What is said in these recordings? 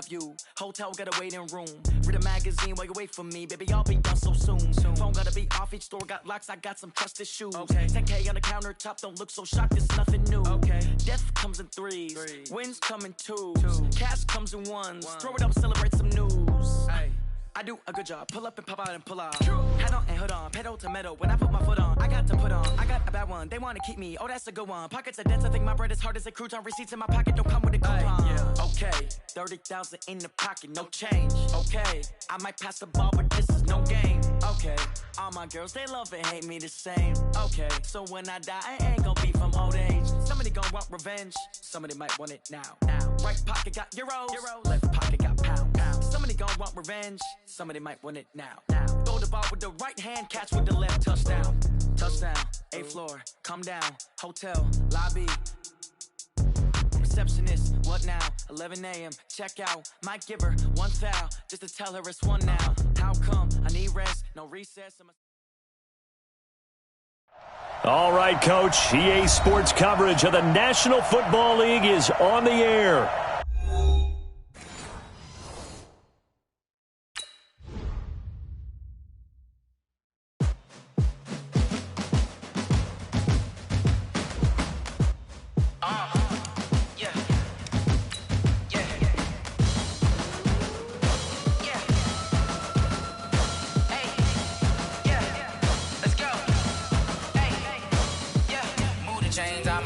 view. Hotel got a waiting room. Read a magazine while you wait for me. Baby, I'll be done so soon. Phone gotta be off, each store got locks. I got some trusted shoes. 10K on the countertop, don't look so shocked, it's nothing new. Death comes in threes. Wins come in twos. Cash comes in ones. Throw it up, celebrate some news. I do a good job. Pull up and pop out and pull out. Head on and hood on. Pedal to metal. When I put my foot on, I got to put on. I got a bad one. They want to keep me. Oh, that's a good one. Pockets are dense. I think my bread is hard as a crouton. Receipts in my pocket don't come with a coupon. Okay. 30,000 in the pocket. No change. Okay. I might pass the ball, but this is no game. Okay. All my girls, they love and hate me the same. Okay. So when I die, I ain't gonna be from old age. Somebody gonna want revenge. Somebody might want it now. Right pocket got euros. Left pocket got pounds. Somebody gonna want revenge. Somebody might want it now. Throw the ball with the right hand, catch with the left. Touchdown. Touchdown. 8th floor. Come down. Hotel. Lobby. Receptionist. What now? 11 a.m. Check out. Might give her one foul just to tell her it's one now. How come? I need rest. No recess. All right, Coach. EA Sports coverage of the National Football League is on the air.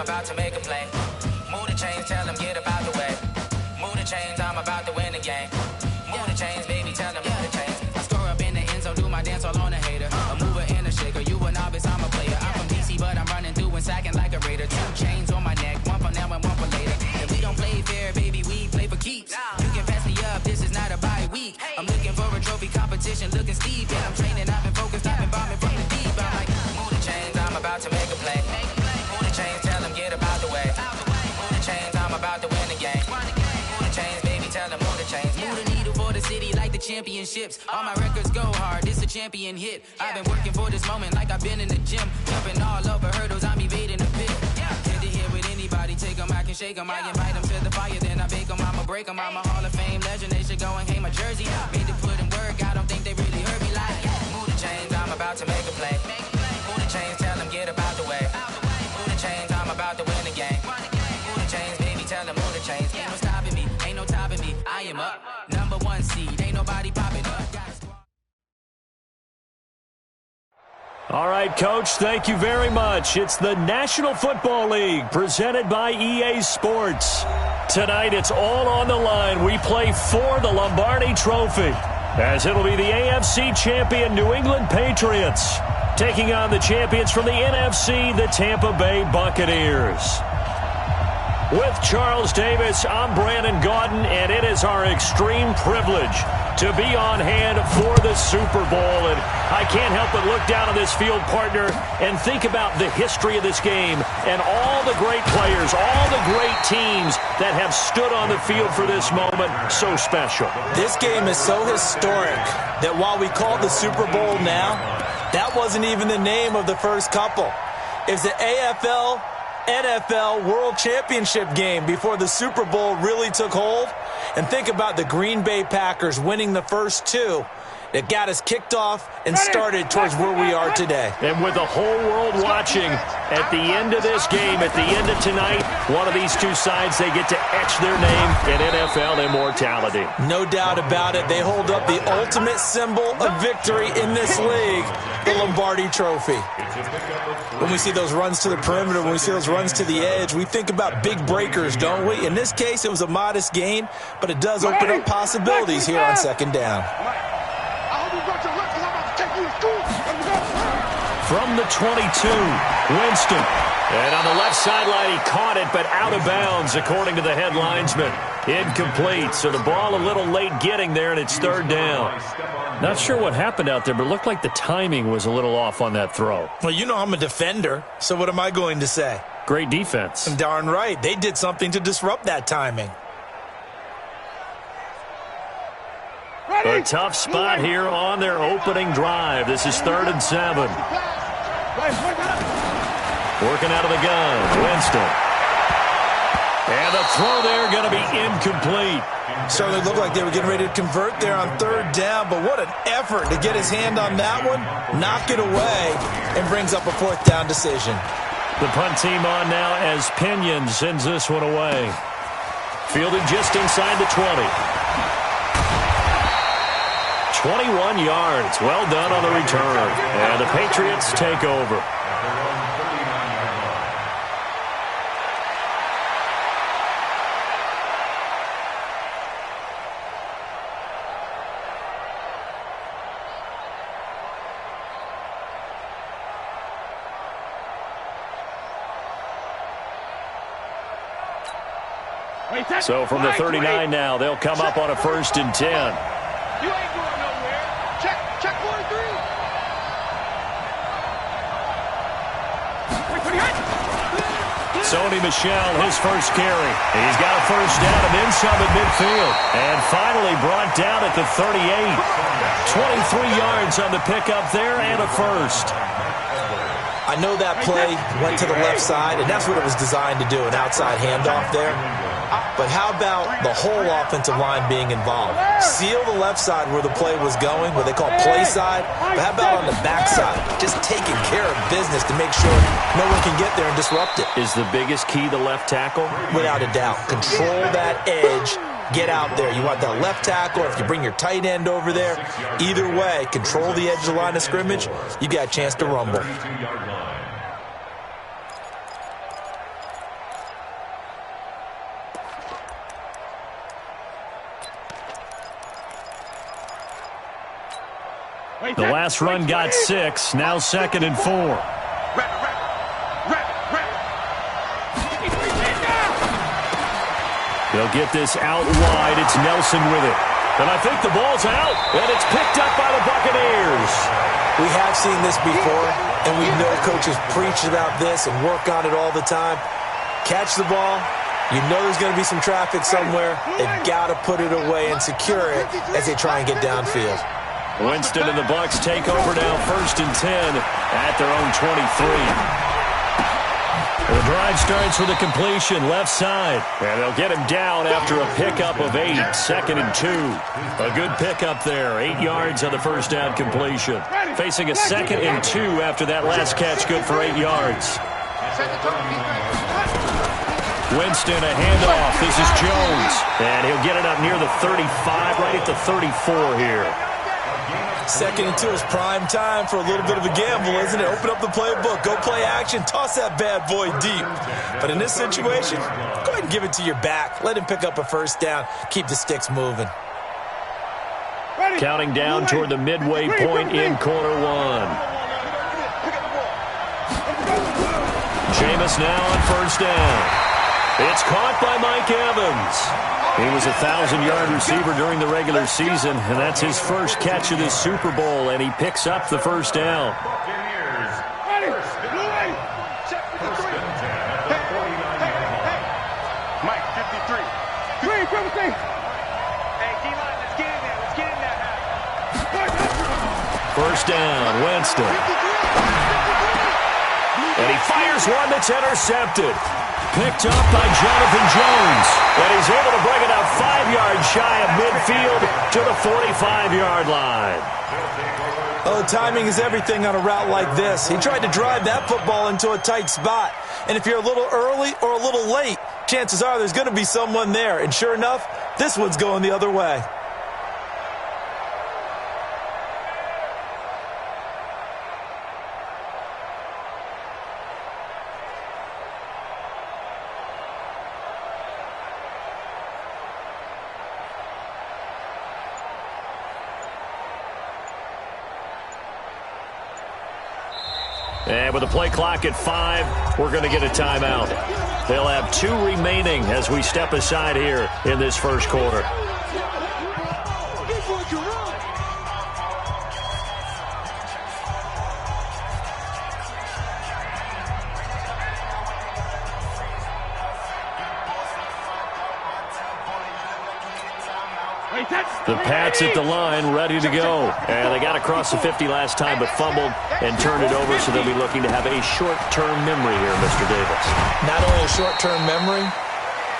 About to make a play. Move the chains, tell them get about the way. Move the chains, I'm about to win the game. Move the chains, baby, tell them move the chains. I score up in the end zone, do my dance all on a hater. A mover and a shaker, you a novice, I'm a player. I'm from DC, but I'm running through and sacking like a raider. 2 chains on my neck, one for now and one for later. If we don't play fair, baby, we play for keeps. You can pass me up, this is not a bye week. I'm looking for a trophy competition, looking steep. Yeah, I'm training, I've been focused, I've been bombing from the deep. I'm like, move the chains, I'm about to make a play. Move the chains, tell them get about the way. Move the chains, I'm about to win the game. Move the chains, baby, tell them move the chains. Move the needle for the city like the championships. All my records go hard, this a champion hit. I've been working for this moment like I've been in the gym. Jumping all over hurdles, I'm evading the pit. Head to head with anybody, take them, I can shake them. I invite them to the fire, then I bake them, I'ma break them. I'm a Hall of Fame legend, they should go and hang my jersey. Made to put in work, I don't think they really heard me like. Move the chains, I'm about to make a play. Move the chains, tell them get about the way. Move the chains, I'm about to win the game. Move the chains, baby, tell them move the chains. Ain't no stopping me, ain't no topping me. I am up, number 1 seed, ain't nobody popping up. All right, Coach, thank you very much. It's the National Football League presented by EA Sports. Tonight, it's all on the line. We play for the Lombardi Trophy, as it'll be the AFC champion New England Patriots taking on the champions from the NFC, the Tampa Bay Buccaneers. With Charles Davis, I'm Brandon Gaudin, and it is our extreme privilege to be on hand for the Super Bowl. And I can't help but look down on this field, partner, and think about the history of this game and all the great players, all the great teams that have stood on the field for this moment. So special. This game is so historic that while we call it the Super Bowl now, that wasn't even the name of the first couple. It's the AFL NFL World Championship game before the Super Bowl really took hold. And think about the Green Bay Packers winning the first 2 that got us kicked off and started towards where we are today. And with the whole world watching, at the end of this game, at the end of tonight, one of these two sides, they get to etch their name in NFL immortality. No doubt about it. They hold up the ultimate symbol of victory in this league, the Lombardi Trophy. When we see those runs to the perimeter, when we see those runs to the edge, we think about big breakers, don't we? In this case, it was a modest gain, but it does open up possibilities here on second down. From the 22, Winston. And on the left sideline, he caught it, but out of bounds, according to the head linesman. Incomplete, so the ball a little late getting there, and it's third down. Not sure what happened out there, but it looked like the timing was a little off on that throw. Well, you know I'm a defender, so what am I going to say? Great defense. Darn right. They did something to disrupt that timing. A tough spot here on their opening drive. This is 3rd and 7. Working out of the gun, Winston. And the throw there going to be incomplete. Certainly looked like they were getting ready to convert there on third down, but what an effort to get his hand on that one, knock it away, and brings up a fourth down decision. The punt team on now as Pinion sends this one away. Fielded just inside the 20. 21 yards. Well done on the return. And the Patriots take over. So from the 39 now, they'll come up on a 1st and 10. You ain't going nowhere. Check 43. Sony Michel, his first carry. He's got a first down and then some at midfield. And finally brought down at the 38. 23 yards on the pickup there and a first. I know that play went to the left side, and that's what it was designed to do, an outside handoff there. But how about the whole offensive line being involved? Seal the left side where the play was going, what they call play side. But how about on the back side? Just taking care of business to make sure no one can get there and disrupt it. Is the biggest key the left tackle? Without a doubt. Control that edge. Get out there. You want that left tackle, or if you bring your tight end over there, either way, control the edge of the line of scrimmage, you got a chance to rumble. The last run got 6, now 2nd and 4. They'll get this out wide. It's Nelson with it. And I think the ball's out, and it's picked up by the Buccaneers. We have seen this before, and we know coaches preach about this and work on it all the time. Catch the ball. You know there's going to be some traffic somewhere. They've got to put it away and secure it as they try and get downfield. Winston and the Bucs take over now, 1st and 10 at their own 23. The drive starts with a completion left side, and they'll get him down after a pickup of 8, 2nd and 2. A good pickup there, 8 yards on the first down completion. Facing a 2nd and 2 after that last catch, good for 8 yards. Winston, a handoff. This is Jones, and he'll get it up near the 35, right at the 34 here. 2nd and 2 is prime time for a little bit of a gamble, isn't it? Open up the playbook, go play action, toss that bad boy deep. But in this situation, go ahead and give it to your back. Let him pick up a first down, keep the sticks moving. Counting down toward the midway point in quarter 1. Jameis now on first down. It's caught by Mike Evans. He was a 1,000-yard receiver during the regular season, and that's his first catch of this Super Bowl, and he picks up the first down. Mike, 53. Hey, D-line, let's get in there. Let's get in there. First down, Winston. And he fires one that's intercepted. Picked up by Jonathan Jones. And he's able to bring it out 5 yards shy of midfield to the 45-yard line. Oh, timing is everything on a route like this. He tried to drive that football into a tight spot. And if you're a little early or a little late, chances are there's going to be someone there. And sure enough, this one's going the other way. And with the play clock at 5, we're going to get a timeout. They'll have 2 remaining as we step aside here in this first quarter. The Pats at the line, ready to go. And they got across the 50 last time, but fumbled and turned it over, so they'll be looking to have a short-term memory here, Mr. Davis. Not only a short-term memory,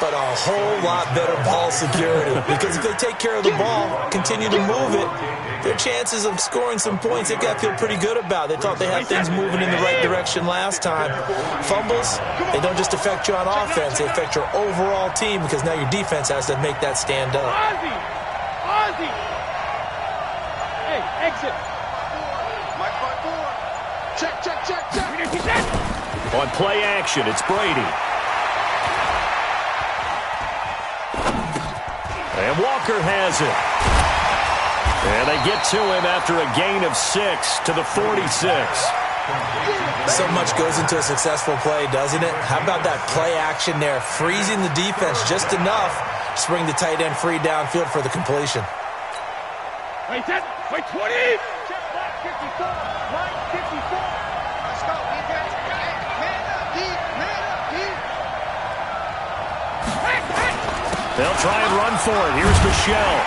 but a whole lot better ball security. Because if they take care of the ball, continue to move it, their chances of scoring some points, they've got to feel pretty good about. They thought they had things moving in the right direction last time. Fumbles, they don't just affect you on offense, they affect your overall team because now your defense has to make that stand up. Ozzy! Hey, exit! Mike 5-4. Check. On play action, it's Brady. And Walker has it. And they get to him after a gain of 6 to the 46. So much goes into a successful play, doesn't it? How about that play action there, freezing the defense just enough to bring the tight end free downfield for the completion. Wait 20! Check block 54, line 54. Let's go, defense. Man up, deep. They'll try and run for it. Here's Michelle.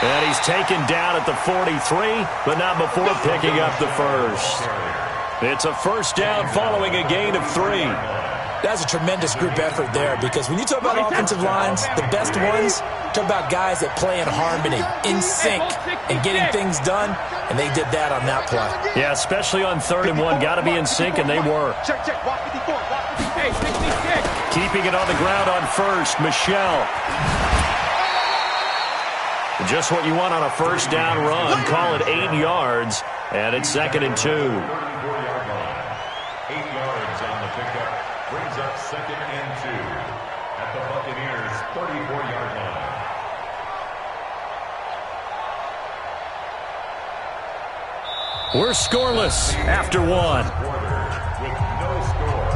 And he's taken down at the 43, but not before picking up the first. It's a first down following a gain of 3. That's a tremendous group effort there because when you talk about offensive lines, the best ones, talk about guys that play in harmony, in sync, and getting things done, and they did that on that play. Yeah, especially on 3rd and 1. Got to be in sync, and they were. Check. Walk 54. Walk 56. Keeping it on the ground on first, Michelle. Just what you want on a first down run. Call it 8 yards, and it's 2nd and 2. 8 yards on the pickup. Brings up 2nd and 2 at the Buccaneers' 34-yard line. We're scoreless after 1. With no score.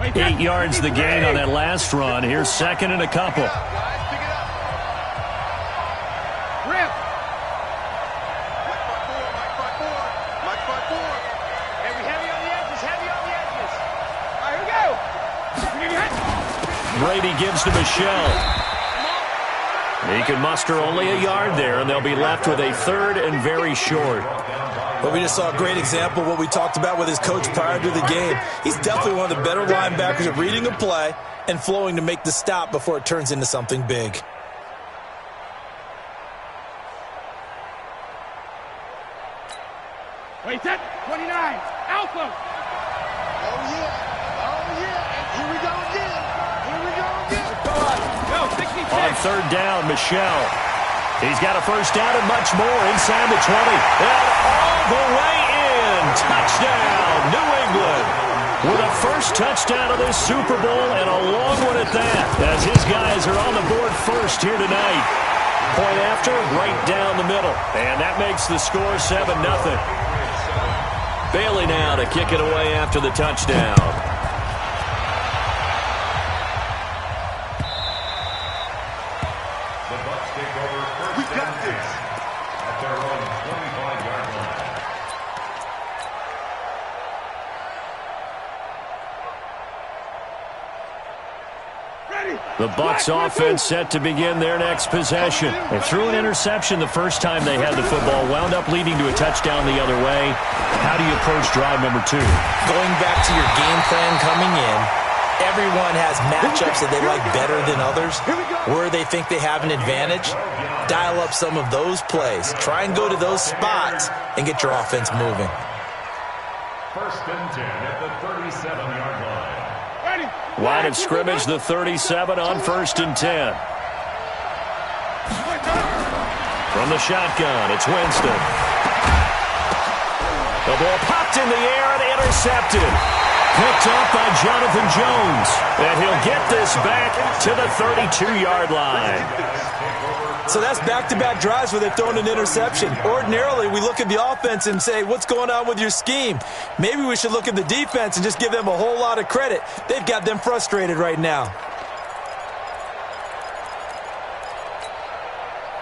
Wait, 8 yards the gain on that last run. Here's 2nd and a couple. Rip. Mike 5-4. Hey, we heavy on the edges. All right, here we go. Brady gives to Michelle. He can muster only a yard there, and they'll be left with a 3rd and very short. But we just saw a great example of what we talked about with his coach prior to the game. He's definitely one of the better linebackers at reading a play and flowing to make the stop before it turns into something big. Wait, 29. Alpha. Oh, yeah. Here we go again. Go, 66. On 3rd down, Michelle. He's got a first down and much more inside the 20. And all the way in. Touchdown, New England. With a first touchdown of this Super Bowl and a long one at that. As his guys are on the board first here tonight. Point after, right down the middle. And that makes the score 7-0. Bailey now to kick it away after the touchdown. We got this. At their own 25-yard line. The Bucs offense set to begin their next possession. They threw an interception the first time they had the football, wound up leading to a touchdown the other way. How do you approach drive number 2? Going back to your game plan coming in, everyone has matchups that they like better than others. Where they think they have an advantage, dial up some of those plays. Try and go to those spots and get your offense moving. 1st and 10 at the 37-yard line. Line of scrimmage, the 37 on 1st and 10. From the shotgun, it's Winston. The ball popped in the air and intercepted. Picked up by Jonathan Jones. And he'll get this back to the 32-yard line. So that's back-to-back drives where they've thrown an interception. Ordinarily, we look at the offense and say, what's going on with your scheme? Maybe we should look at the defense and just give them a whole lot of credit. They've got them frustrated right now.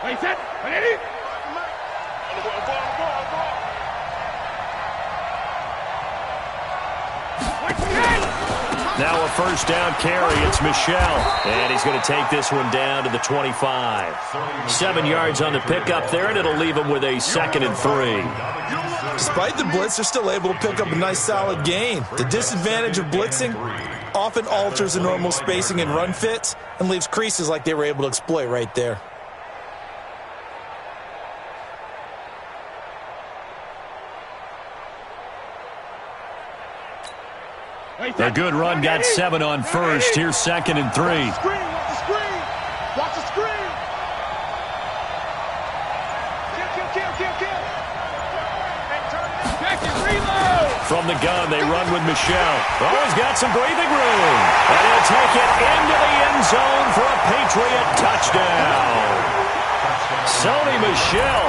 Wait, set. Ready? Now a first down carry. It's Michel. And he's going to take this one down to the 25. 7 yards on the pickup there, and it'll leave him with a 2nd and 3. Despite the blitz, they're still able to pick up a nice solid gain. The disadvantage of blitzing often alters the normal spacing and run fits and leaves creases like they were able to exploit right there. A good run got 7 on first. Here's 2nd and 3. Watch the screen. Watch the screen. Kill. Back and reload. From the gun, they run with Michel. Oh, he's got some breathing room. And he'll take it into the end zone for a Patriot touchdown. Sony Michel,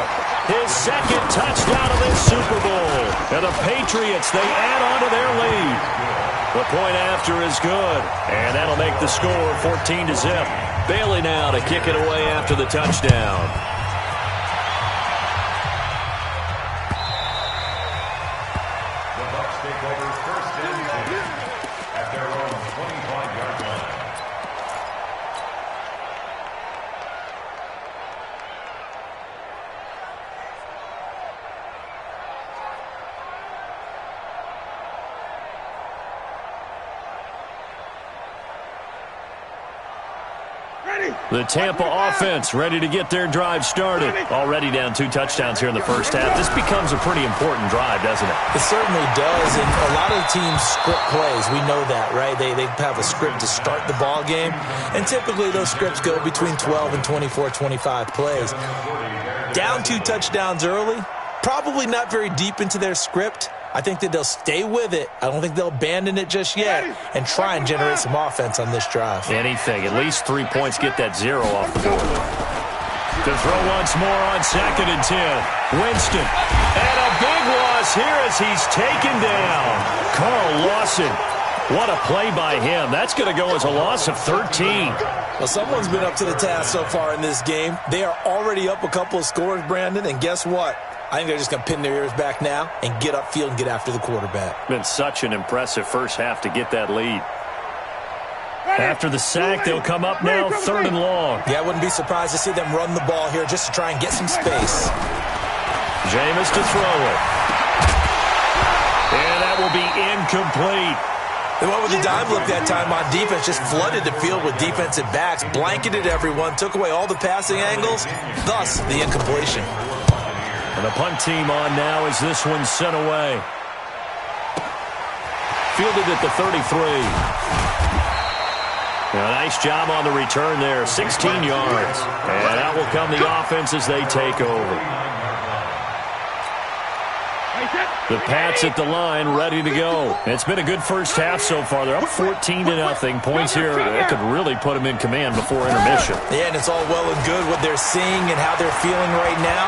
his 2nd touchdown of this Super Bowl. And the Patriots, they add on to their lead. The point after is good, and that'll make the score 14-0. Bailey now to kick it away after the touchdown. The Bucs take over 1st and 10 at their own 25-yard line. The Tampa offense ready to get their drive started. Already down 2 touchdowns here in the first half. This becomes a pretty important drive, doesn't it? It certainly does, and a lot of the teams script plays. We know that, right? They have a script to start the ball game, and typically those scripts go between 12 and 24, 25 plays. Down 2 touchdowns early, probably not very deep into their script. I think that they'll stay with it. I don't think they'll abandon it just yet and try and generate some offense on this drive. Anything. At least 3 points, get that 0 off the board. To throw once more on 2nd and 10. Winston. And a big loss here as he's taken down. Carl Lawson. What a play by him. That's going to go as a loss of 13. Well, someone's been up to the task so far in this game. They are already up a couple of scores, Brandon, and guess what? I think they're just going to pin their ears back now and get upfield and get after the quarterback. Been such an impressive first half to get that lead. After the sack, they'll come up now 3rd and long. Yeah, I wouldn't be surprised to see them run the ball here just to try and get some space. Jameis to throw it. And that will be incomplete. They went with the dime look that time on defense, just flooded the field with defensive backs, blanketed everyone, took away all the passing angles, thus the incompletion. And the punt team on now as this one's sent away. Fielded at the 33. A nice job on the return there, 16 yards. And out will come the offense as they take over. The Pats at the line, ready to go. It's been a good first half so far. They're up 14-0. Points here that could really put them in command before intermission. Yeah, and it's all well and good what they're seeing and how they're feeling right now.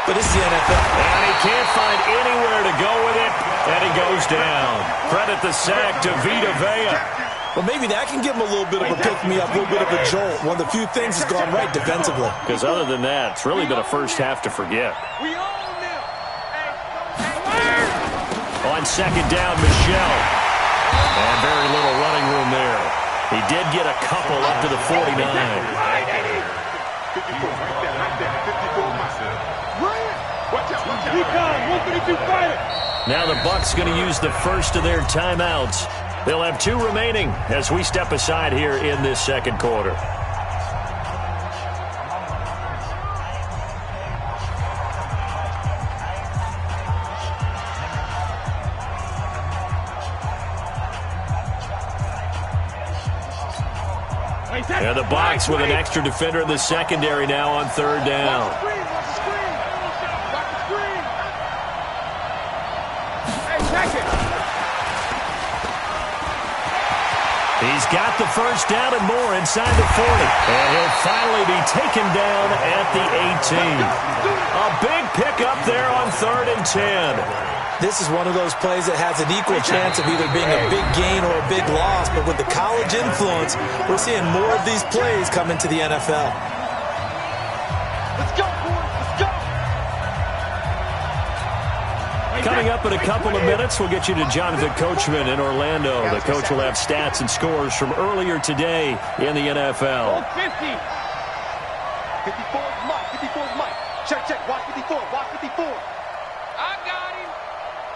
But it's the NFL. And he can't find anywhere to go with it, and he goes down. Credit the sack to Vita Vea. Well, maybe that can give him a little bit of a pick-me-up, a little bit of a jolt. One of the few things that's gone right defensively. Because other than that, it's really been a first half to forget. On 2nd down, Michel. And very little running room there. He did get a couple up to the 49. Now the Bucs going to use the first of their timeouts. They'll have 2 remaining as we step aside here in this 2nd quarter. And the Bucs with an extra defender in the secondary now on 3rd down. He's got the first down and more inside the 40. And he'll finally be taken down at the 18. A big pickup there on 3rd and 10. This is one of those plays that has an equal chance of either being a big gain or a big loss. But with the college influence, we're seeing more of these plays come into the NFL. Let's go, boys. Let's go. Coming up in a couple of minutes, we'll get you to Jonathan Coachman in Orlando. The coach will have stats and scores from earlier today in the NFL. 50. 54 is Mike. 54 is Mike. Check. Watch 54. Watch 54. I got him.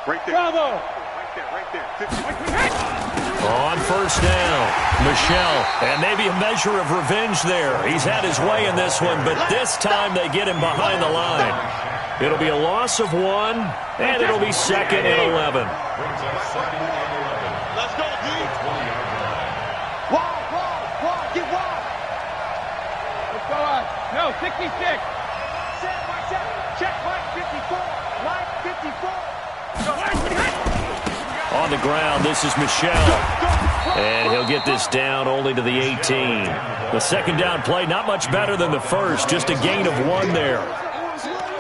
Right there. Bravo. Right there. 50. On first down, Michel, and maybe a measure of revenge there. He's had his way in this one, but this time they get him behind the line. It'll be a loss of 1, and it'll be 2nd and 11. Let's go, D. Wide. Get wide. Let's go on. No, 66. Check Mike 54. Mike 54. On the ground, this is Michel. And he'll get this down only to the 18. The second down play, not much better than the first, just a gain of 1 there.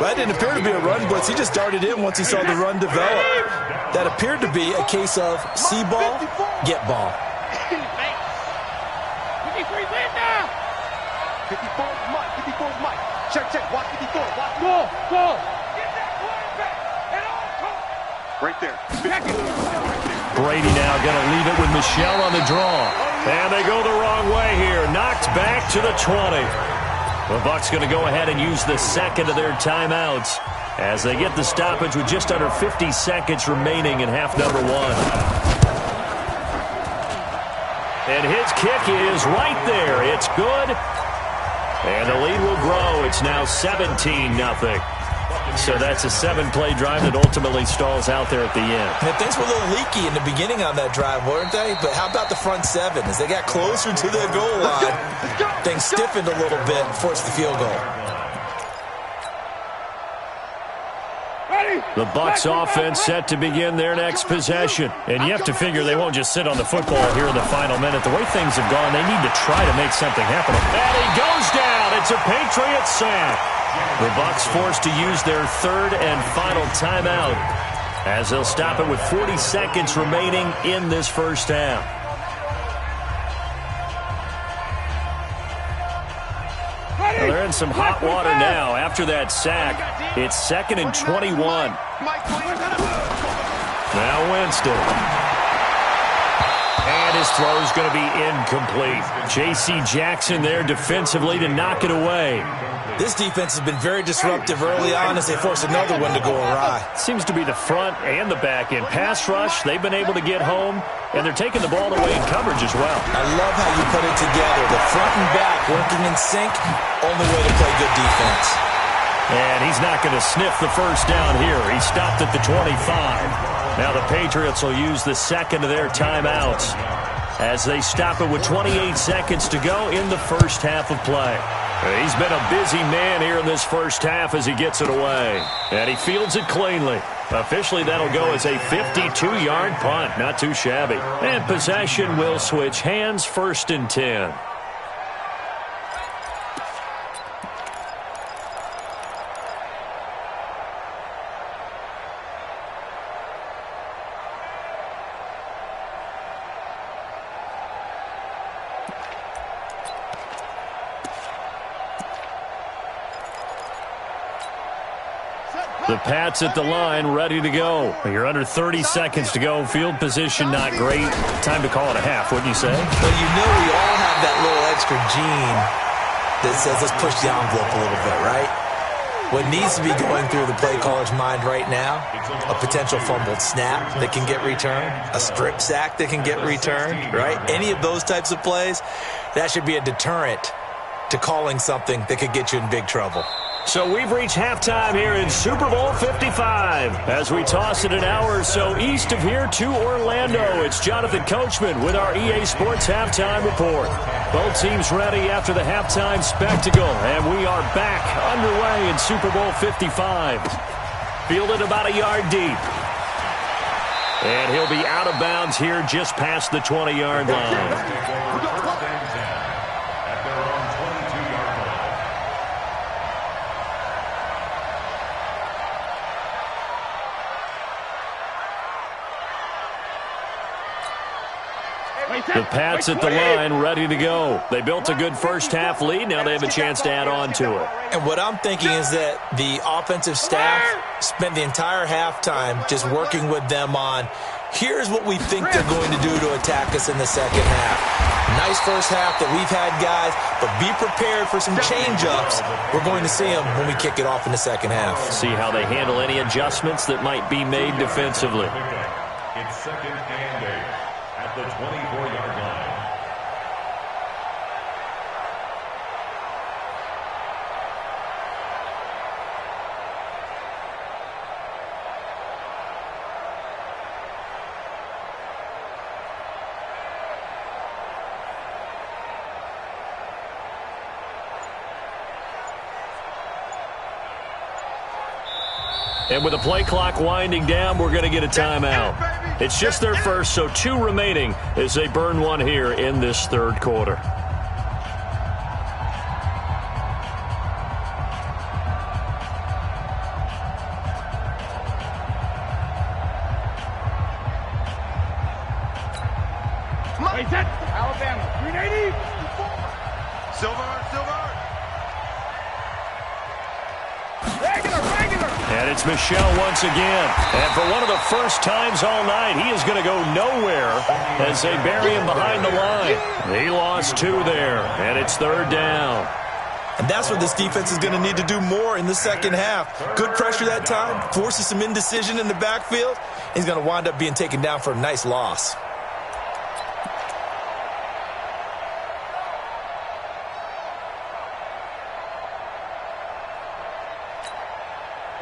That didn't appear to be a run blitz. He just darted in once he saw the run develop. That appeared to be a case of see ball, get ball. 53 Linda. 54 is Mike. 54 is Mike. Check. Watch 54. Watch. Go. Get that quarterback. And all. Right there. Brady now going to leave it with Michel on the draw. And they go the wrong way here. Knocked back to the 20. The Bucs going to go ahead and use the second of their timeouts as they get the stoppage with just under 50 seconds remaining in half number 1. And his kick is right there. It's good. And the lead will grow. It's now 17-0. So that's a 7-play drive that ultimately stalls out there at the end. And things were a little leaky in the beginning on that drive, weren't they? But how about the front 7? As they got closer to the goal line, things stiffened a little bit and forced the field goal. The Bucs offense set to begin their next possession. And you have to figure they won't just sit on the football here in the final minute. The way things have gone, they need to try to make something happen. And he goes down. It's a Patriot sack. The Bucs forced to use their third and final timeout as they'll stop it with 40 seconds remaining in this first half. Well, they're in some hot water now after that sack. It's 2nd and 21. Now Winston. And his throw is going to be incomplete. J.C. Jackson there defensively to knock it away. This defense has been very disruptive early on as they force another one to go awry. Seems to be the front and the back end. Pass rush, they've been able to get home, and they're taking the ball away in coverage as well. I love how you put it together. The front and back working in sync, only way to play good defense. And he's not going to sniff the first down here. He stopped at the 25. Now the Patriots will use the second of their timeouts as they stop it with 28 seconds to go in the first half of play. He's been a busy man here in this first half as he gets it away. And he fields it cleanly. Officially, that'll go as a 52-yard punt. Not too shabby. And possession will switch hands, 1st and 10. The Pats at the line, ready to go. You're under 30 seconds to go. Field position not great. Time to call it a half, wouldn't you say? Well, you know we all have that little extra gene that says let's push the envelope a little bit, right? What needs to be going through the play caller's mind right now, a potential fumbled snap that can get returned, a strip sack that can get returned, right? Any of those types of plays, that should be a deterrent to calling something that could get you in big trouble. So we've reached halftime here in Super Bowl 55. As we toss it an hour or so east of here to Orlando, it's Jonathan Coachman with our EA Sports Halftime Report. Both teams ready after the halftime spectacle, and we are back underway in Super Bowl 55. Fielded about a yard deep. And he'll be out of bounds here just past the 20-yard line. The Pats at the line, ready to go. They built a good first-half lead. Now they have a chance to add on to it. And what I'm thinking is that the offensive staff spent the entire halftime just working with them on, here's what we think they're going to do to attack us in the second half. Nice first half that we've had, guys, but be prepared for some change-ups. We're going to see them when we kick it off in the second half. See how they handle any adjustments that might be made defensively. It's second and 8 at the 24-yard line. And with the play clock winding down, we're going to get a timeout. It's just their first, so 2 remaining as they burn one here in this third quarter. Alabama, 380. Silver. Regular. And it's Michel once again. And for one of the first times all night, he is going to go nowhere as they bury him behind the line. He lost 2 there, and it's third down. And that's what this defense is going to need to do more in the second half. Good pressure that time, forces some indecision in the backfield. He's going to wind up being taken down for a nice loss.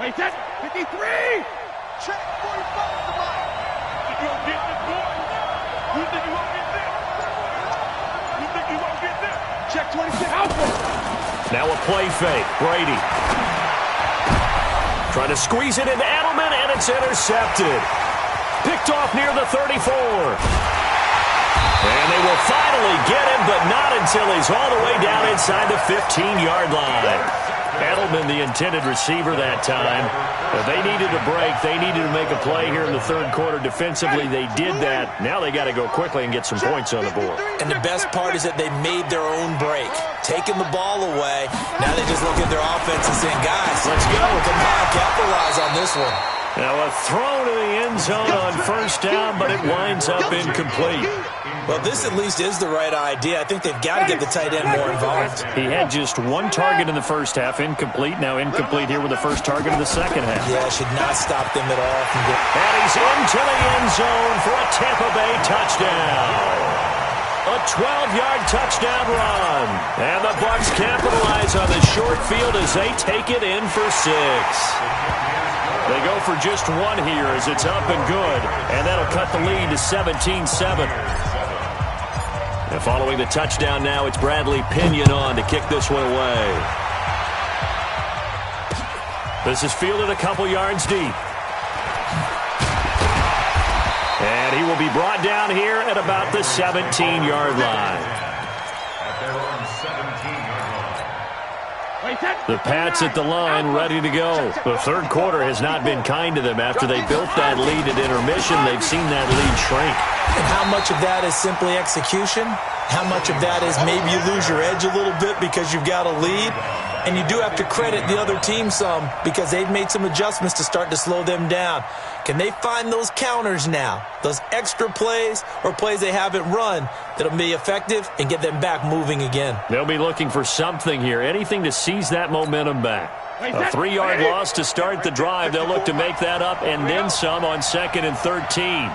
Wait, that's 53! Check 45 to mine. You don't get this, boy. You think you won't get this? You think you won't get this? Check 26. Alpha. Now a play fake. Brady. Trying to squeeze it into Edelman, and it's intercepted. Picked off near the 34. And they will finally get him, but not until he's all the way down inside the 15-yard line. Edelman, the intended receiver that time. But they needed a break. They needed to make a play here in the third quarter. Defensively, they did that. Now they got to go quickly and get some points on the board. And the best part is that they made their own break. Taking the ball away. Now they just look at their offense and saying, guys, let's go. Come on, capitalize on this one. Now a throw to the end zone on first down, but it winds up incomplete. Well, this at least is the right idea. I think they've got to get the tight end more involved. He had just 1 target in the first half, incomplete. Now incomplete here with the first target of the second half. Yeah, should not stop them at all from getting. And he's into the end zone for a Tampa Bay touchdown. A 12-yard touchdown run. And the Bucs capitalize on the short field as they take it in for 6. They go for just 1 here as it's up and good. And that'll cut the lead to 17-7. And following the touchdown now, it's Bradley Pinion on to kick this one away. This is fielded a couple yards deep. And he will be brought down here at about the 17-yard line. At their own 17-yard line. The Pats at the line, ready to go. The third quarter has not been kind to them. After they built that lead at intermission, they've seen that lead shrink. And how much of that is simply execution? How much of that is maybe you lose your edge a little bit because you've got a lead? And you do have to credit the other team some because they've made some adjustments to start to slow them down. Can they find those counters now, those extra plays or plays they haven't run that'll be effective and get them back moving again? They'll be looking for something here, anything to seize that momentum back. A 3-yard loss to start the drive. They'll look to make that up and then some on 2nd and 13.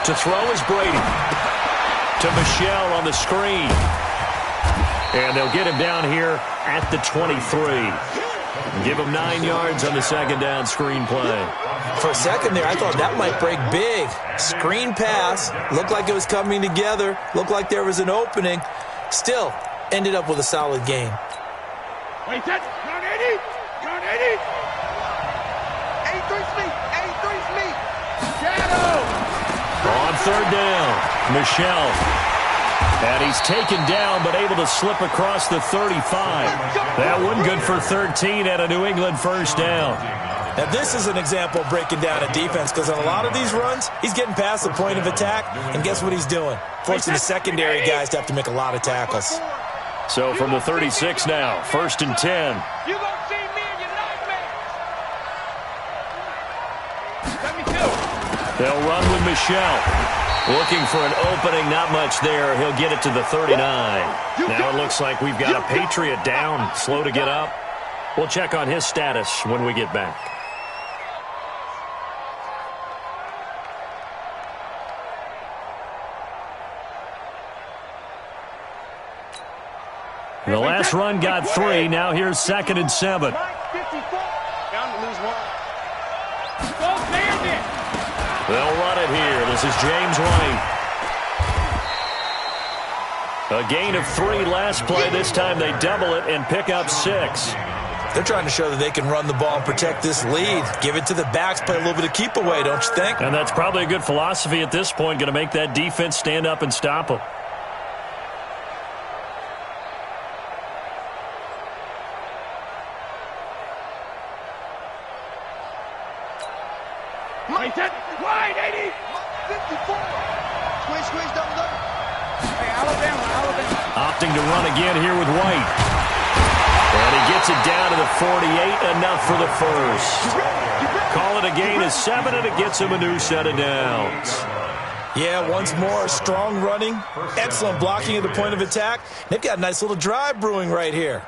To throw is Brady. To Michel on the screen. And they'll get him down here at the 23. Give him 9 yards on the second down screen play. For a second there, I thought that might break big. Screen pass. Looked like it was coming together. Looked like there was an opening. Still, ended up with a solid game. Wait, that's 980. 980. 83's me. 83's me. Shadow. On third down, Michel. And he's taken down, but able to slip across the 35. That one good for 13 at a New England first down. Now, this is an example of breaking down a defense because on a lot of these runs, he's getting past the point of attack, and guess what he's doing? Forcing the secondary guys to have to make a lot of tackles. So from the 36 now, 1st and 10. You gonna see me in your nightmares. Let me go. They'll run with Michelle. Looking for an opening, not much there. He'll get it to the 39. Now it looks like we've got a Patriot down, slow to get up. We'll check on his status when we get back. The last run got 3. Now here's 2nd and 7. Bound to lose one. Go Bandit. They'll run it here. This is James White. A gain of 3 last play. This time they double it and pick up 6. They're trying to show that they can run the ball and protect this lead. Give it to the backs, play a little bit of keep away, don't you think? And that's probably a good philosophy at this point, going to make that defense stand up and stop them. Wide, 80. 54. Squeeze, double. Hey, Alabama. Opting to run again here with White. And he gets it down to the 48, enough for the first. Call it a gain of 7, and it gets him a new set of downs. Yeah, once more, strong running, excellent blocking at the point of attack. They've got a nice little drive brewing right here.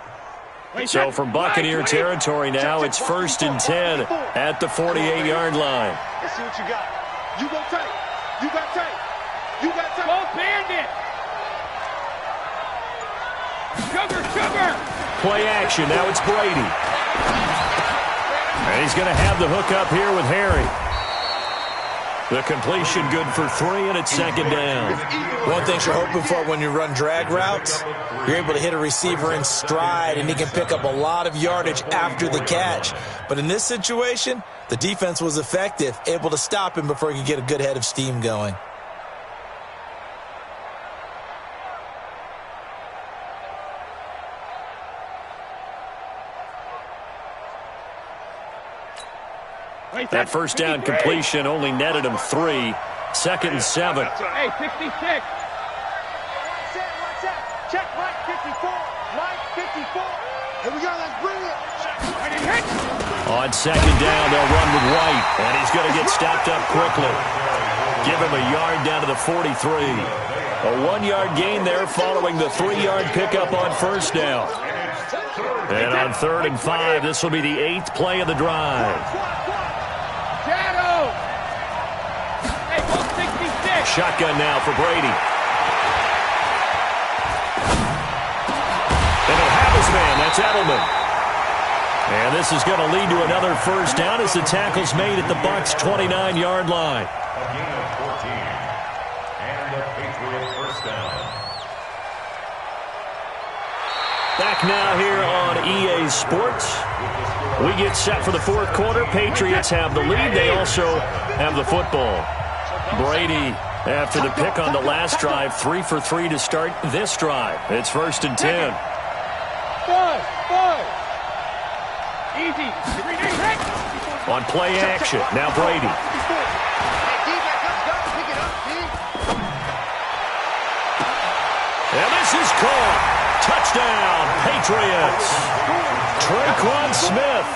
So from Buccaneer territory now, it's 1st and 10 at the 48-yard line. Let's see what you got. You go tight. You got tight. You got tight. Go Bandit. Sugar. Play action. Now it's Brady. And he's going to have the hook up here with Harry. The completion good for 3, and it's 2nd down. One thing you're hoping for when you run drag routes, you're able to hit a receiver in stride, and he can pick up a lot of yardage after the catch. But in this situation, the defense was effective, able to stop him before he could get a good head of steam going. That first down completion only netted him 3. 2nd and 7. Hey, 66. Watch that. Check Mike 54. Mike 54. Here we go. Let's bring it. On 2nd down, they'll run with White. And he's going to get stopped up quickly. Give him a yard down to the 43. A 1-yard gain there following the 3-yard pickup on 1st down. And on 3rd and 5, this will be the 8th play of the drive. Shotgun now for Brady. And he'll have his man. That's Edelman. And this is going to lead to another first down as the tackle's made at the Bucs' 29-yard line. A gain of 14. And a Patriot first down. Back now here on EA Sports. We get set for the 4th quarter. Patriots have the lead. They also have the football. Brady, after the pick on the last drive, 3 for 3 to start this drive. It's 1st and 10. Easy. On play action, now Brady. And this is caught. Touchdown, Patriots. Traquan Smith,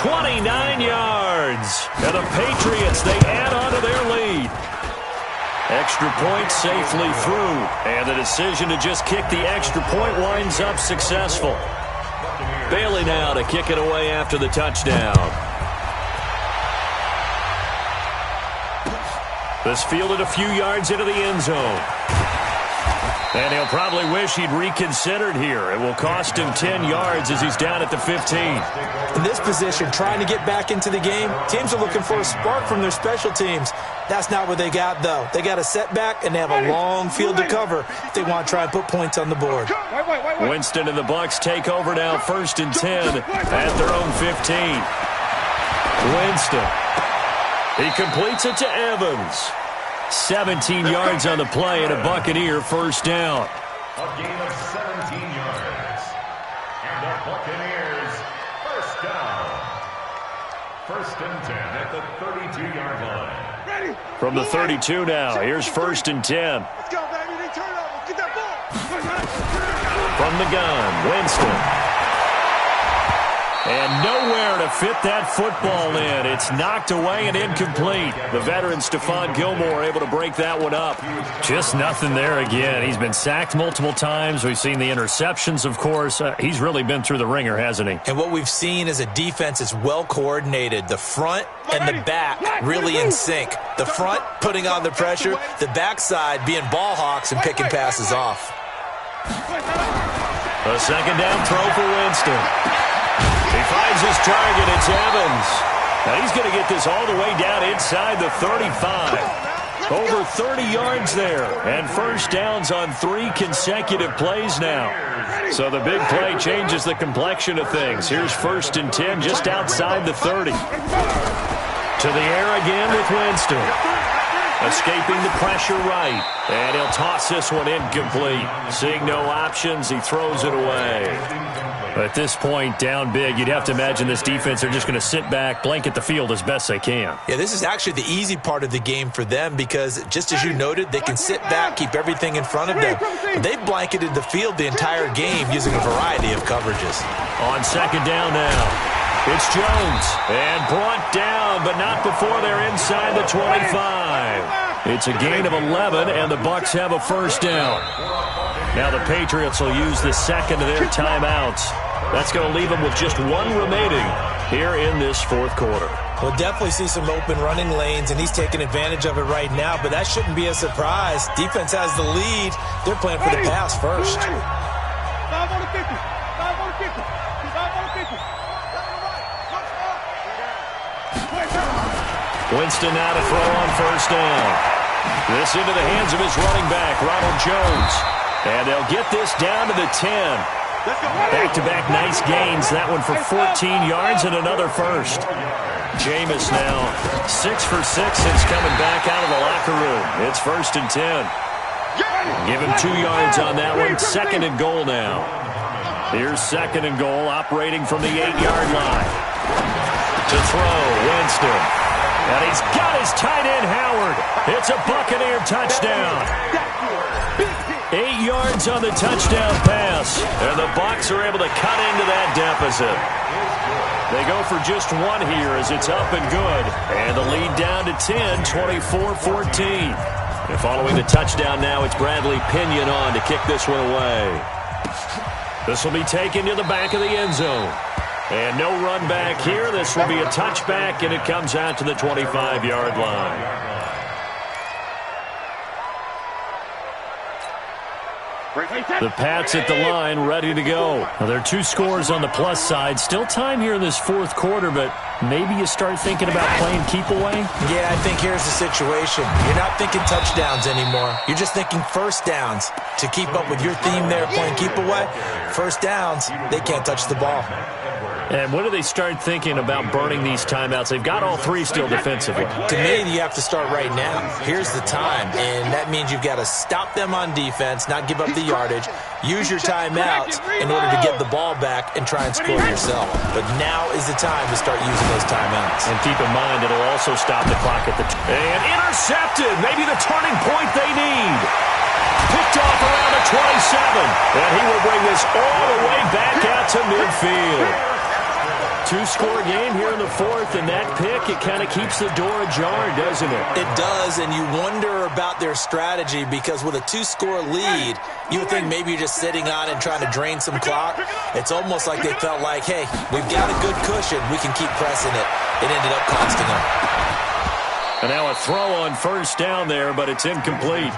29 yards. And the Patriots, they add on to their lead. Extra point safely through. And the decision to just kick the extra point winds up successful. Bailey now to kick it away after the touchdown. This fielded a few yards into the end zone. And he'll probably wish he'd reconsidered here. It will cost him 10 yards as he's down at the 15. In this position, trying to get back into the game, teams are looking for a spark from their special teams. That's not what they got, though. They got a setback, and they have a long field to cover if they want to try and put points on the board. Winston and the Bucs take over now, 1st and 10 at their own 15. Winston. He completes it to Evans. 17 yards on the play and a Buccaneer first down. A gain of 17 yards. And the Buccaneers first down. First and 10 at the 32-yard line. Ready? From the 32 now, here's first and 10. Let's go, baby. They turn it over. Get that ball. From the gun, Winston. And nowhere to fit that football in. It's knocked away and incomplete. The veteran Stephon Gilmore able to break that one up. Just nothing there again. He's been sacked multiple times. We've seen the interceptions, of course. He's really been through the ringer, hasn't he? And what we've seen is a defense that's well coordinated. The front and the back really in sync. The front putting on the pressure, the backside being ball hawks and picking passes off. A second down throw for Winston. He finds his target. It's Evans. Now he's going to get this all the way down inside the 35. Over 30 yards there. And first downs on 3 consecutive plays now. So the big play changes the complexion of things. Here's first and 10 just outside the 30. To the air again with Winston. Escaping the pressure right. And he'll toss this one incomplete. Seeing no options, he throws it away. At this point, down big, you'd have to imagine this defense, they're just going to sit back, blanket the field as best they can. Yeah, this is actually the easy part of the game for them because, just as you noted, they can sit back, keep everything in front of them. But they've blanketed the field the entire game using a variety of coverages. On second down now, it's Jones. And brought down, but not before they're inside the 25. It's a gain of 11, and the Bucs have a first down. Now the Patriots will use the second of their timeouts. That's going to leave them with just one remaining here in this fourth quarter. We'll definitely see some open running lanes, and he's taking advantage of it right now, but that shouldn't be a surprise. Defense has the lead. They're playing for the pass first. 5 on the 50. 5 on the 50. 5 on the 50. Winston now to throw on first down. This into the hands of his running back, Ronald Jones. And they'll get this down to the 10. Back-to-back nice gains. That one for 14 yards and another first. Jameis now 6 for 6 since coming back out of the locker room. It's first and 10. Give him 2 yards on that one. Second and goal now. Here's second and goal, operating from the 8-yard line. To throw, Winston. And he's got his tight end, Howard. It's a Buccaneer touchdown. 8 yards on the touchdown pass. And the Bucs are able to cut into that deficit. They go for just one here as it's up and good. And the lead down to 10, 24-14. And following the touchdown now, it's Bradley Pinion on to kick this one away. This will be taken to the back of the end zone. And no run back here. This will be a touchback, and it comes out to the 25-yard line. The Pats at the line, ready to go. Now, there are 2 scores on the plus side. Still time here in this fourth quarter, but maybe you start thinking about playing keep away? Yeah, I think here's the situation. You're not thinking touchdowns anymore. You're just thinking first downs. To keep up with your theme there, playing keep away, first downs, they can't touch the ball. And when do they start thinking about burning these timeouts? They've got all 3 still defensively. To me, you have to start right now. Here's the time, and that means you've got to stop them on defense, not give up the yardage, use your timeouts in order to get the ball back and try and score yourself. But now is the time to start using those timeouts. And keep in mind, it'll also stop the clock at the... And intercepted! Maybe the turning point they need. Picked off around the 27. And he will bring this all the way back out to midfield. 2-score game here in the fourth, and that pick, it kind of keeps the door ajar, doesn't it? It does, and you wonder about their strategy because with a 2-score lead, you would think maybe you're just sitting on it and trying to drain some clock. It's almost like they felt like, hey, we've got a good cushion. We can keep pressing it. It ended up costing them. And now a throw on first down there, but it's incomplete.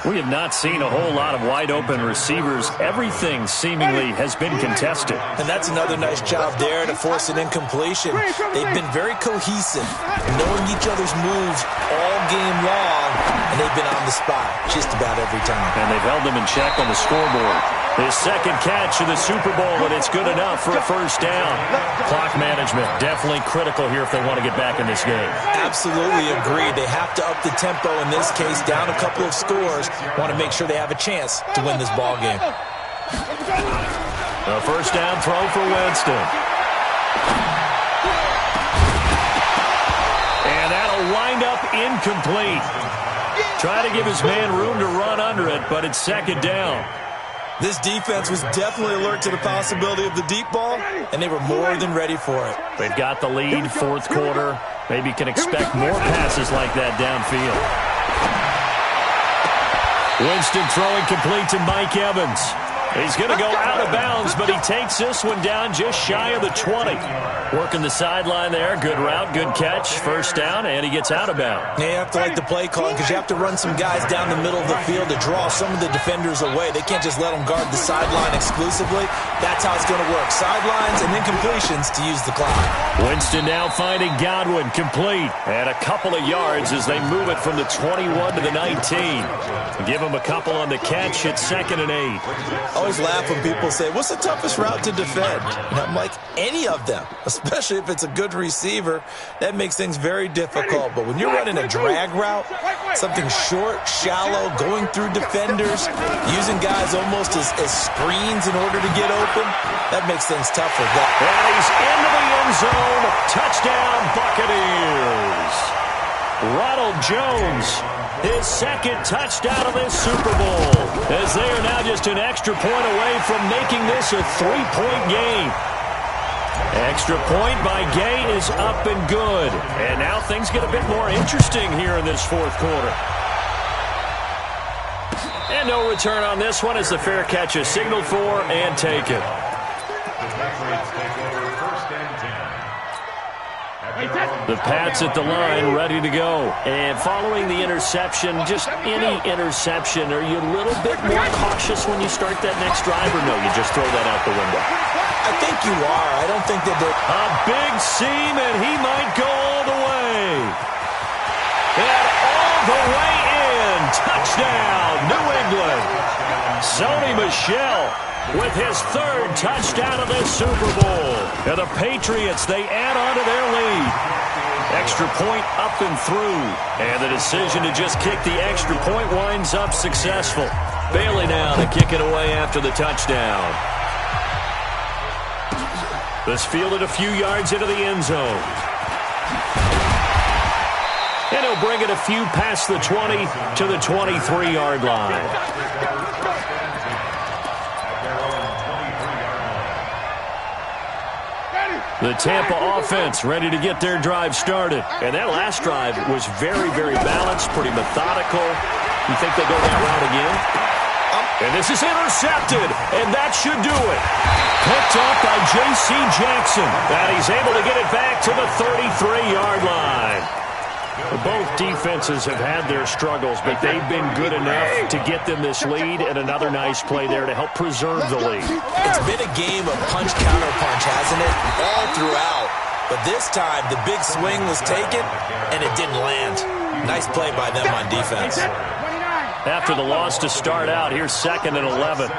We have not seen a whole lot of wide-open receivers. Everything seemingly has been contested. And that's another nice job there to force an incompletion. They've been very cohesive, knowing each other's moves all game long, and they've been on the spot just about every time. And they've held them in check on the scoreboard. His second catch of the Super Bowl, and it's good enough for a first down. Clock management, definitely critical here if they want to get back in this game. Absolutely agreed. They have to up the tempo in this case, down a couple of scores. Want to make sure they have a chance to win this ball game. A first down throw for Winston. wind up incomplete. Try to give his man room to run under it, but it's second down. This defense was definitely alert to the possibility of the deep ball, and they were more than ready for it. They've got the lead, fourth quarter. Maybe can expect more passes like that downfield. Winston throwing complete to Mike Evans. He's going to go out of bounds, but he takes this one down just shy of the 20. Working the sideline there. Good route, good catch. First down, and he gets out of bounds. Yeah, you have to like the play calling because you have to run some guys down the middle of the field to draw some of the defenders away. They can't just let them guard the sideline exclusively. That's how it's going to work. Sidelines and then completions to use the clock. Winston now finding Godwin complete. And a couple of yards as they move it from the 21 to the 19. Give him a couple on the catch. It's 2nd and 8. I always laugh when people say, what's the toughest route to defend? And I'm like, any of them, especially if it's a good receiver. That makes things very difficult. But when you're running a drag route, something short, shallow, going through defenders, using guys almost as screens in order to get open, that makes things tougher. And he's into the end zone. Touchdown, Buccaneers. Ronald Jones, his second touchdown of this Super Bowl, as they are now just an extra point away from making this a 3-point game. Extra point by Gay is up and good. And now things get a bit more interesting here in this fourth quarter. And no return on this one as the fair catch is signaled for and taken. The Pats at the line, ready to go. And following the interception, just any interception, are you a little bit more cautious when you start that next drive, or no, you just throw that out the window? I think you are. I don't think that they're... A big seam, and he might go all the way. And all the way in. Touchdown, New England. Sony Michel with his third touchdown of this Super Bowl. And the Patriots, they add on to their lead. Extra point up and through. And the decision to just kick the extra point winds up successful. Bailey now to kick it away after the touchdown. This fielded a few yards into the end zone. And he'll bring it a few past the 20 to the 23-yard line. The Tampa offense ready to get their drive started. And that last drive was very, very balanced, pretty methodical. You think they'll go that route again? And this is intercepted, and that should do it. Picked up by J.C. Jackson. And he's able to get it back to the 33-yard line. Both defenses have had their struggles, but they've been good enough to get them this lead, and another nice play there to help preserve the lead. It's been a game of punch-counter-punch, hasn't it? All throughout. But this time, the big swing was taken, and it didn't land. Nice play by them on defense. After the loss to start out, here's 2nd and 11.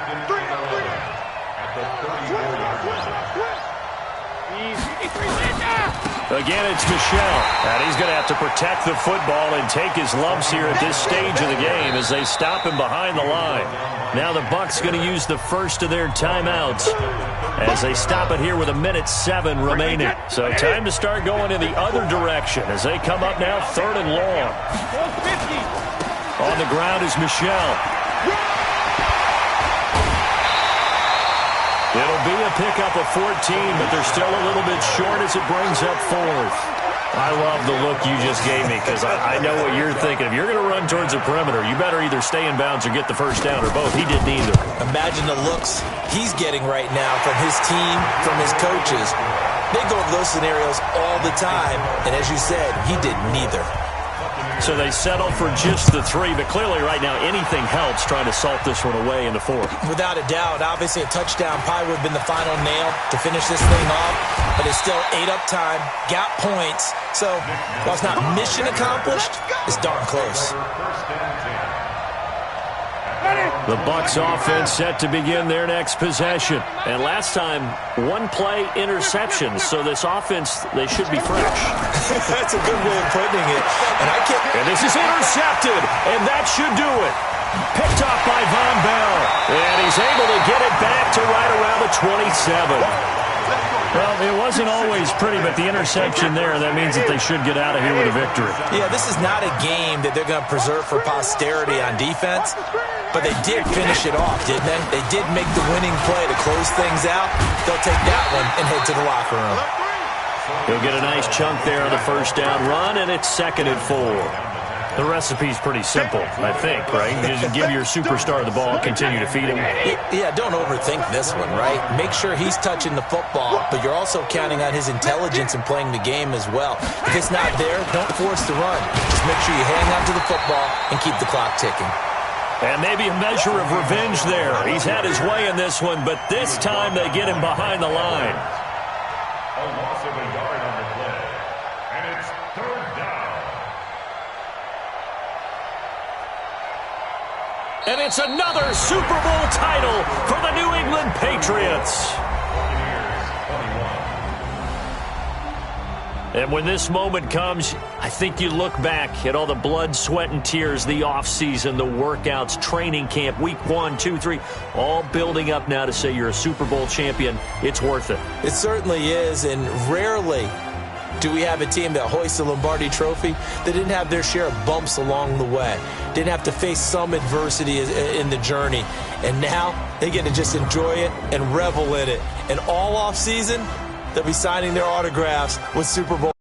Again, it's Michel. And he's going to have to protect the football and take his lumps here at this stage of the game as they stop him behind the line. Now the Bucs going to use the first of their timeouts as they stop it here with 1:07 remaining. So time to start going in the other direction as they come up now 3rd and long. On the ground is Michel. It'll be a pickup of 14, but they're still a little bit short as it brings up 4th. I love the look you just gave me because I know what you're thinking. If you're going to run towards the perimeter, you better either stay in bounds or get the first down, or both. He did neither. Imagine the looks he's getting right now from his team, from his coaches. They go over those scenarios all the time, and as you said, he did neither. So they settle for just the 3, but clearly right now anything helps trying to salt this one away in the 4th. Without a doubt, obviously a touchdown probably would have been the final nail to finish this thing off, but it's still 8-up time, got points, so while it's not mission accomplished, it's darn close. The Bucs offense set to begin their next possession. And last time, one play interception. So this offense, they should be fresh. That's a good way of putting it. And this is intercepted. And that should do it. Picked off by Von Bell. And he's able to get it back to right around the 27. Well, it wasn't always pretty, but the interception there, that means that they should get out of here with a victory. Yeah, this is not a game that they're going to preserve for posterity on defense, but they did finish it off, didn't they? They did make the winning play to close things out. They'll take that one and head to the locker room. He'll get a nice chunk there on the first down run, and it's 2nd and 4. The recipe's pretty simple, I think, right? You just give your superstar the ball, continue to feed him. Yeah, don't overthink this one, right? Make sure he's touching the football, but you're also counting on his intelligence in playing the game as well. If it's not there, don't force the run. Just make sure you hang on to the football and keep the clock ticking. And maybe a measure of revenge there. He's had his way in this one, but this time they get him behind the line. A loss of a yard on the play. And it's 3rd down. And it's another Super Bowl title for the New England Patriots. And when this moment comes, I think you look back at all the blood, sweat, and tears, the offseason, the workouts, training camp, week 1, 2, 3, all building up now to say you're a Super Bowl champion. It's worth it. It certainly is, and rarely do we have a team that hoists the Lombardi Trophy that didn't have their share of bumps along the way, didn't have to face some adversity in the journey, and now they get to just enjoy it and revel in it. And all offseason, they'll be signing their autographs with Super Bowl.